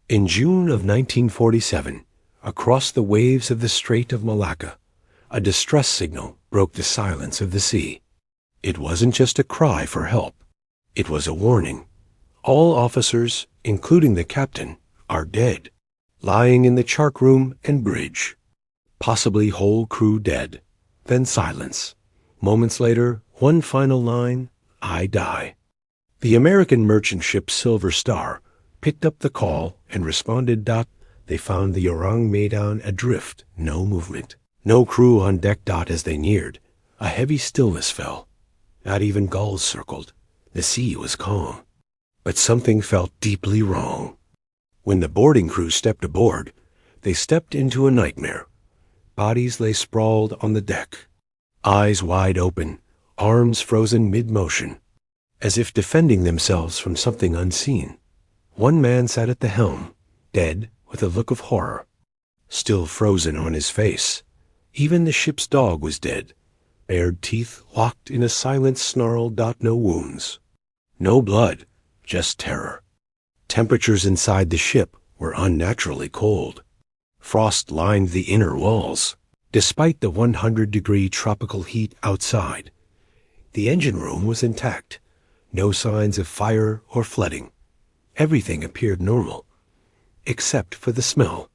In June of 1947, across the waves of the Strait of Malacca, a distress signal broke the silence of the sea. It wasn't just a cry for help. It was a warning. All officers, including the captain, are dead, lying in the chart room and bridge. Possibly whole crew dead. Then silence. Moments later, one final line, "I die." The American merchant ship Silver Star picked up the call and responded. They found the Ourang Medan adrift, no movement. No crew on deck. As they neared, a heavy stillness fell. Not even gulls circled. The sea was calm. But something felt deeply wrong. When the boarding crew stepped aboard, they stepped into a nightmare. Bodies lay sprawled on the deck, eyes wide open, arms frozen mid-motion, as if defending themselves from something unseen. One man sat at the helm, dead, with a look of horror, still frozen on his face. Even the ship's dog was dead, bared teeth locked in a silent snarl. No wounds, no blood, just terror. Temperatures inside the ship were unnaturally cold. Frost lined the inner walls, despite the 100-degree tropical heat outside. The engine room was intact, no signs of fire or flooding. Everything appeared normal, except for the smell.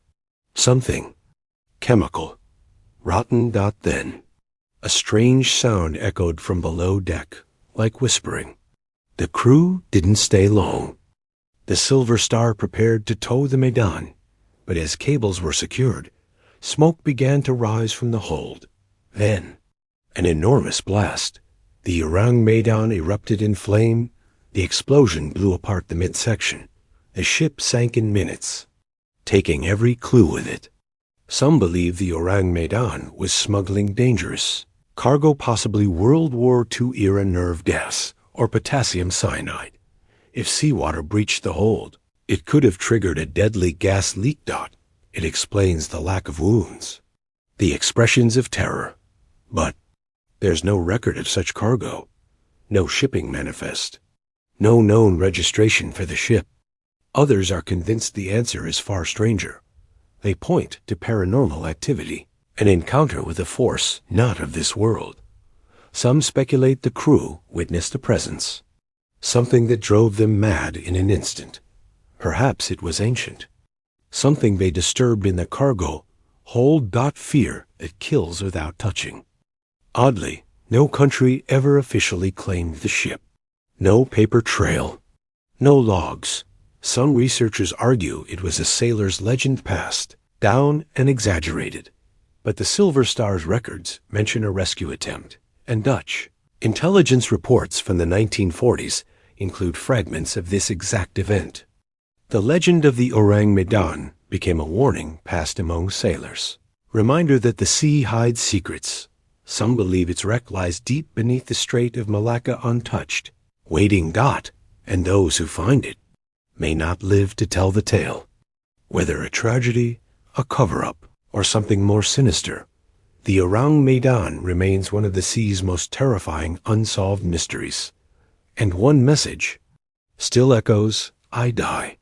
Something chemical, rotten. Then a strange sound echoed from below deck, like whispering. The crew didn't stay long. The Silver Star prepared to tow the Medan, but as cables were secured, smoke began to rise from the hold. Then, an enormous blast. The Ourang Medan erupted in flame. The explosion blew apart the midsection. The ship sank in minutes, taking every clue with it. Some believe the Ourang Medan was smuggling dangerous cargo, possibly World War II-era nerve gas or potassium cyanide. If seawater breached the hold, it could have triggered a deadly gas leak. It explains the lack of wounds, the expressions of terror. But there's no record of such cargo, no shipping manifest, no known registration for the ship. Others are convinced the answer is far stranger. They point to paranormal activity, an encounter with a force not of this world. Some speculate the crew witnessed a presence, something that drove them mad in an instant. Perhaps it was ancient, something they disturbed in the cargo hold. Fear that kills without touching. Oddly, no country ever officially claimed the ship. No paper trail, no logs. Some researchers argue it was a sailor's legend passed down and exaggerated. But the Silver Star's records mention a rescue attempt, and Dutch intelligence reports from the 1940s include fragments of this exact event. The legend of the Ourang Medan became a warning passed among sailors. Reminder that the sea hides secrets. Some believe its wreck lies deep beneath the Strait of Malacca untouched, waiting. And those who find it may not live to tell the tale. Whether a tragedy, a cover-up, or something more sinister, the Ourang Medan remains one of the sea's most terrifying unsolved mysteries. And one message still echoes, "I die."